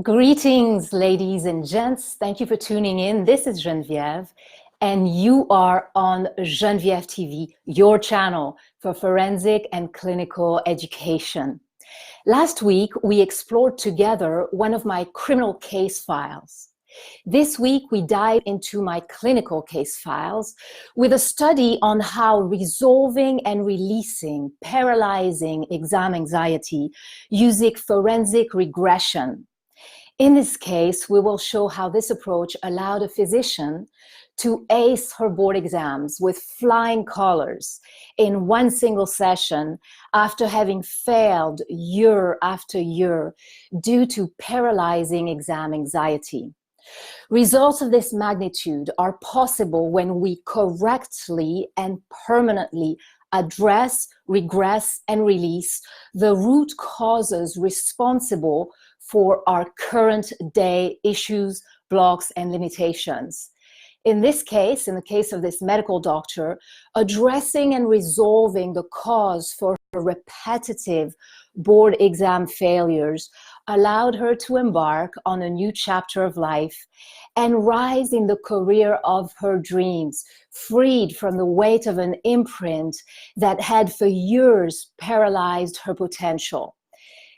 Greetings, ladies and gents. Thank you for tuning in. This is Genvièv, and you are on Genvièv TV, your channel for forensic and clinical education. Last week, we explored together one of my criminal case files. This week, we dive into my clinical case files with a study on how resolving and releasing paralyzing exam anxiety using forensic regression. In this case, we will show how this approach allowed a physician to ace her board exams with flying colors in one single session after having failed year after year due to paralyzing exam anxiety. Results of this magnitude are possible when we correctly and permanently address, regress, and release the root causes responsible for our current day issues, blocks, and limitations. In this case, in the case of this medical doctor, addressing and resolving the cause for her repetitive board exam failures allowed her to embark on a new chapter of life and rise in the career of her dreams, freed from the weight of an imprint that had for years paralyzed her potential.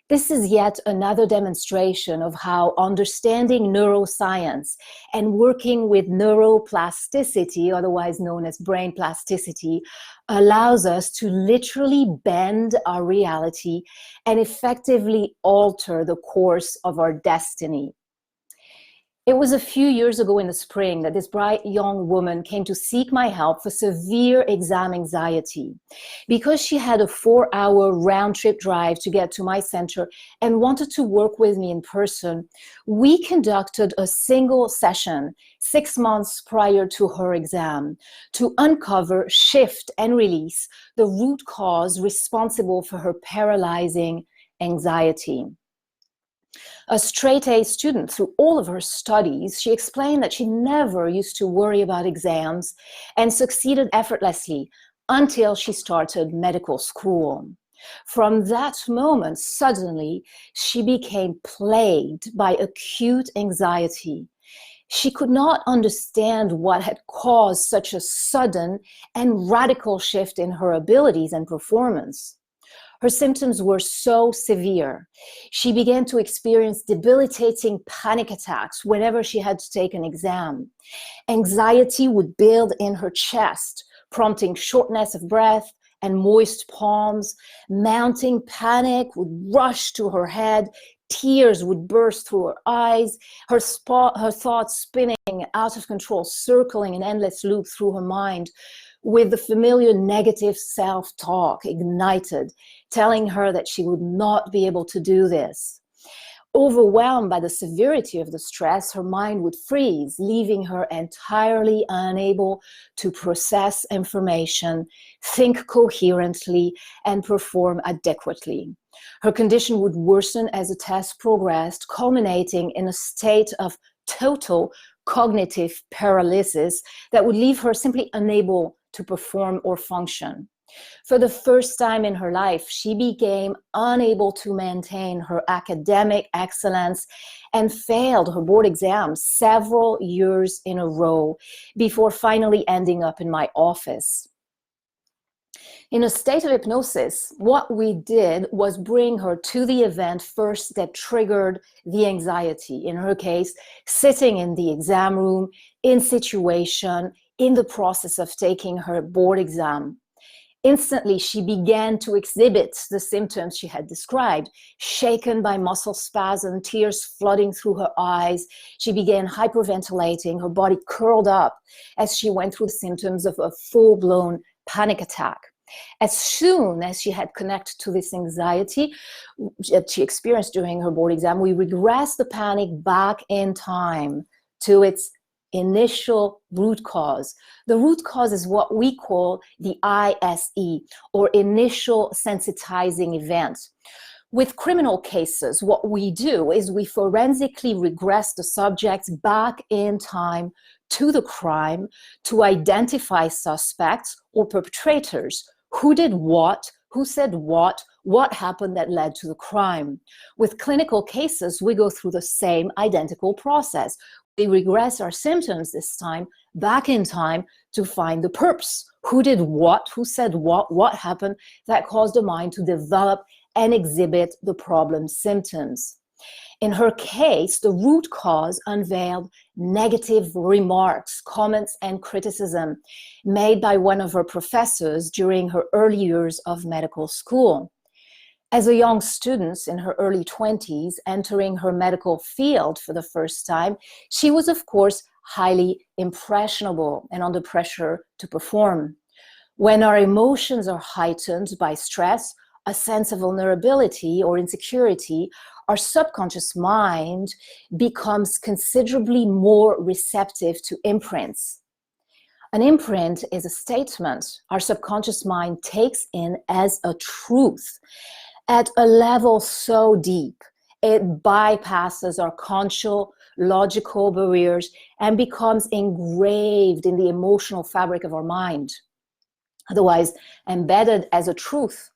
This is yet another demonstration of how understanding neuroscience and working with neuroplasticity, otherwise known as brain plasticity, allows us to literally bend our reality and effectively alter the course of our destiny. It was a few years ago in the spring that this bright young woman came to seek my help for severe exam anxiety. Because she had a 4-hour round-trip drive to get to my center and wanted to work with me in person, we conducted a single session 6 months prior to her exam to uncover, shift, and release the root cause responsible for her paralyzing anxiety. A straight-A student through all of her studies, she explained that she never used to worry about exams and succeeded effortlessly until she started medical school. From that moment, suddenly, she became plagued by acute anxiety. She could not understand what had caused such a sudden and radical shift in her abilities and performance. Her symptoms were so severe. She began to experience debilitating panic attacks whenever she had to take an exam. Anxiety would build in her chest, prompting shortness of breath and moist palms. Mounting panic would rush to her head. Tears would burst through her eyes. Her thoughts spinning out of control, circling an endless loop through her mind, with the familiar negative self-talk ignited, telling her that she would not be able to do this. Overwhelmed by the severity of the stress, her mind would freeze, leaving her entirely unable to process information, think coherently, and perform adequately. Her condition would worsen as the test progressed, culminating in a state of total cognitive paralysis that would leave her simply unable to perform or function. For the first time in her life, she became unable to maintain her academic excellence and failed her board exams several years in a row before finally ending up in my office. In a state of hypnosis, what we did was bring her to the event first that triggered the anxiety. In her case, sitting in the exam room, in situation, in the process of taking her board exam. Instantly, she began to exhibit the symptoms she had described, shaken by muscle spasm, tears flooding through her eyes. She began hyperventilating, her body curled up as she went through the symptoms of a full-blown panic attack. As soon as she had connected to this anxiety that she experienced during her board exam, we regressed the panic back in time to its initial root cause. The root cause is what we call the ISE, or initial sensitizing event. With criminal cases, what we do is we forensically regress the subjects back in time to the crime to identify suspects or perpetrators. Who did what, who said what, what happened that led to the crime. With clinical cases, we go through the same identical process. We regress our symptoms this time back in time to find the perps. Who did what, who said what happened that caused the mind to develop and exhibit the problem symptoms. In her case, the root cause unveiled negative remarks, comments, and criticism made by one of her professors during her early years of medical school. As a young student in her early 20s, entering her medical field for the first time, she was, of course, highly impressionable and under pressure to perform. When our emotions are heightened by stress, a sense of vulnerability or insecurity, our subconscious mind becomes considerably more receptive to imprints. An imprint is a statement our subconscious mind takes in as a truth at a level so deep, it bypasses our conscious, logical barriers and becomes engraved in the emotional fabric of our mind, otherwise embedded as a truth.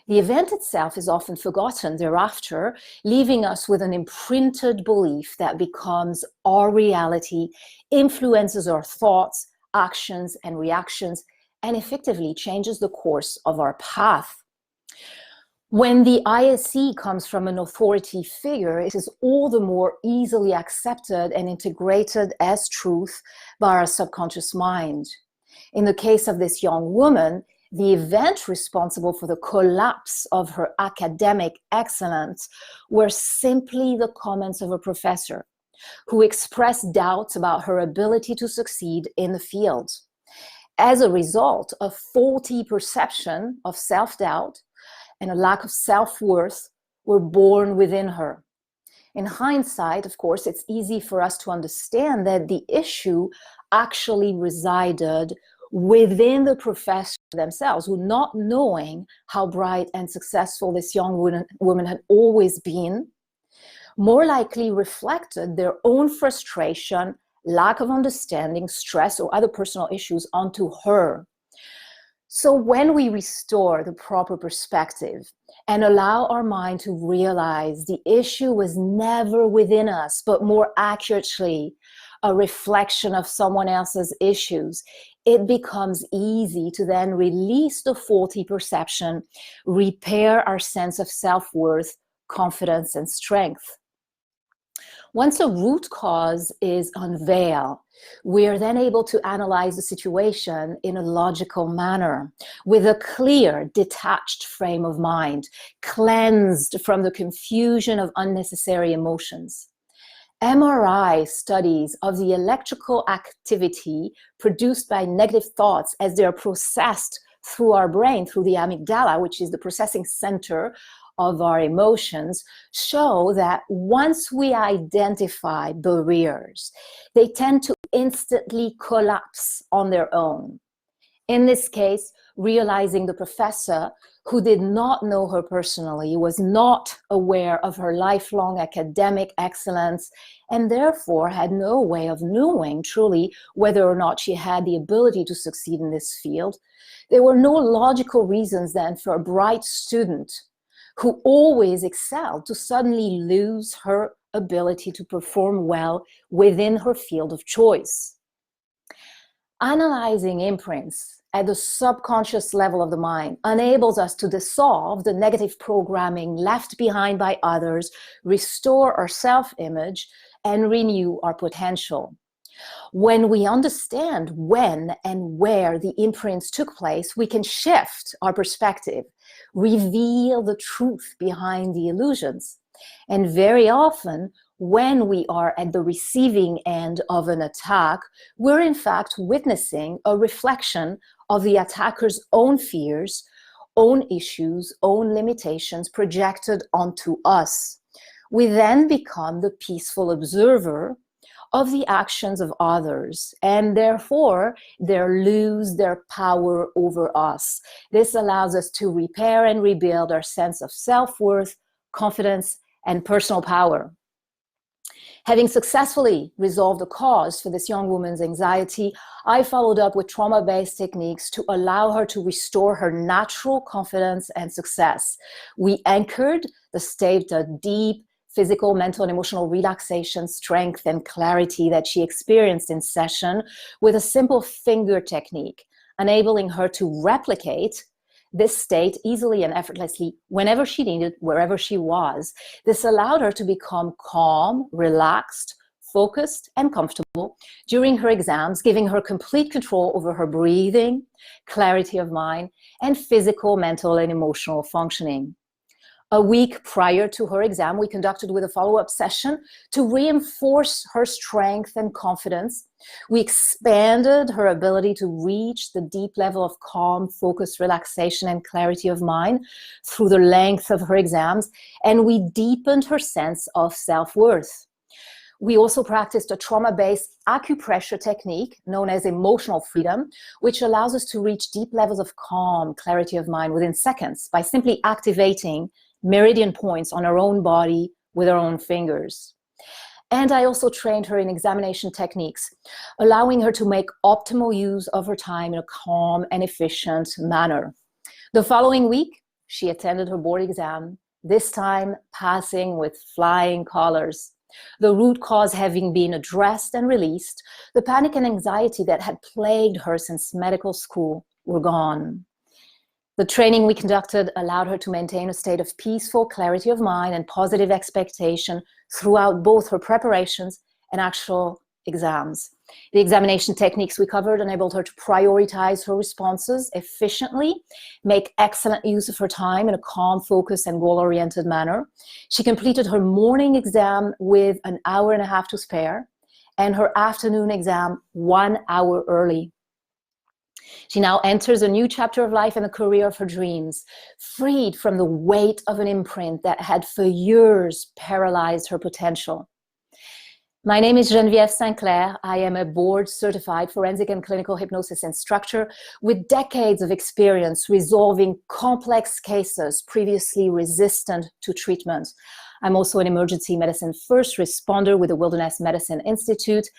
The event itself is often forgotten thereafter, leaving us with an imprinted belief that becomes our reality, influences our thoughts, actions, and reactions, and effectively changes the course of our path. When the ISE comes from an authority figure, it is all the more easily accepted and integrated as truth by our subconscious mind. In the case of this young woman, the event responsible for the collapse of her academic excellence were simply the comments of a professor who expressed doubts about her ability to succeed in the field. As a result, a faulty perception of self-doubt and a lack of self-worth were born within her. In hindsight, of course, it's easy for us to understand that the issue actually resided within the professor themselves, who, not knowing how bright and successful this young woman had always been, more likely reflected their own frustration, lack of understanding, stress, or other personal issues onto her. So when we restore the proper perspective and allow our mind to realize the issue was never within us, but more accurately a reflection of someone else's issues, it becomes easy to then release the faulty perception, repair our sense of self-worth, confidence, and strength. Once a root cause is unveiled, we are then able to analyze the situation in a logical manner, with a clear, detached frame of mind, cleansed from the confusion of unnecessary emotions. MRI studies of the electrical activity produced by negative thoughts as they are processed through our brain, through the amygdala, which is the processing center of our emotions, show that once we identify barriers, they tend to instantly collapse on their own. In this case, realizing the professor, who did not know her personally, was not aware of her lifelong academic excellence, and therefore had no way of knowing truly whether or not she had the ability to succeed in this field. There were no logical reasons then for a bright student who always excelled to suddenly lose her ability to perform well within her field of choice. Analyzing imprints at the subconscious level of the mind enables us to dissolve the negative programming left behind by others, restore our self-image, and renew our potential. When we understand when and where the imprints took place, we can shift our perspective, reveal the truth behind the illusions. And very often, when we are at the receiving end of an attack, we're in fact witnessing a reflection of the attacker's own fears, own issues, own limitations projected onto us. We then become the peaceful observer of the actions of others, and therefore they lose their power over us. This allows us to repair and rebuild our sense of self-worth, confidence, and personal power. Having successfully resolved the cause for this young woman's anxiety, I followed up with trauma-based techniques to allow her to restore her natural confidence and success. We anchored the state of deep physical, mental, and emotional relaxation, strength, and clarity that she experienced in session with a simple finger technique, enabling her to replicate this state easily and effortlessly whenever she needed, wherever she was. This allowed her to become calm, relaxed, focused, and comfortable during her exams, giving her complete control over her breathing, clarity of mind, and physical, mental, and emotional functioning. A week prior to her exam, we conducted with a follow-up session to reinforce her strength and confidence. We expanded her ability to reach the deep level of calm, focus, relaxation, and clarity of mind through the length of her exams, and we deepened her sense of self-worth. We also practiced a trauma-based acupressure technique known as emotional freedom, which allows us to reach deep levels of calm, clarity of mind within seconds by simply activating meridian points on her own body with her own fingers. And I also trained her in examination techniques, allowing her to make optimal use of her time in a calm and efficient manner. The following week, she attended her board exam, this time passing with flying colors. The root cause having been addressed and released, the panic and anxiety that had plagued her since medical school were gone. The training we conducted allowed her to maintain a state of peaceful clarity of mind and positive expectation throughout both her preparations and actual exams. The examination techniques we covered enabled her to prioritize her responses efficiently, make excellent use of her time in a calm, focused, and goal-oriented manner. She completed her morning exam with an hour and a half to spare, and her afternoon exam 1 hour early. She now enters a new chapter of life and a career of her dreams, freed from the weight of an imprint that had for years paralyzed her potential. My name is Genvièv Sinclair. I am a board-certified forensic and clinical hypnosis instructor with decades of experience resolving complex cases previously resistant to treatment. I'm also an emergency medicine first responder with the Wilderness Medicine Institute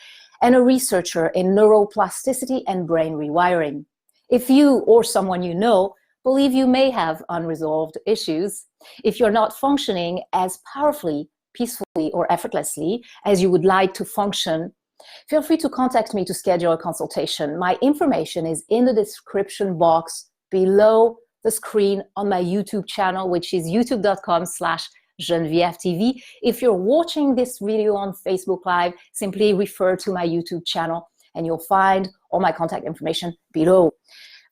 and a researcher in neuroplasticity and brain rewiring. If you or someone you know believe you may have unresolved issues, if you're not functioning as powerfully, peacefully, or effortlessly as you would like to function, feel free to contact me to schedule a consultation. My information is in the description box below the screen on my YouTube channel, which is youtube.com/Genvièv TV. If you're watching this video on Facebook Live, simply refer to my YouTube channel and you'll find all my contact information below.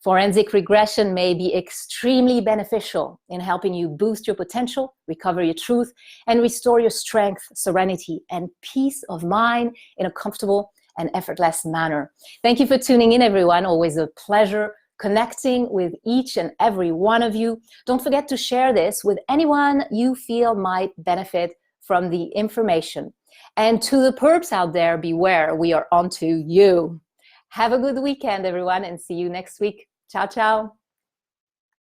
Forensic regression may be extremely beneficial in helping you boost your potential, recover your truth, and restore your strength, serenity, and peace of mind in a comfortable and effortless manner. Thank you for tuning in, everyone. Always a pleasure connecting with each and every one of you. Don't forget to share this with anyone you feel might benefit from the information. And to the perps out there, beware, we are on to you. Have a good weekend, everyone, and see you next week. Ciao, ciao.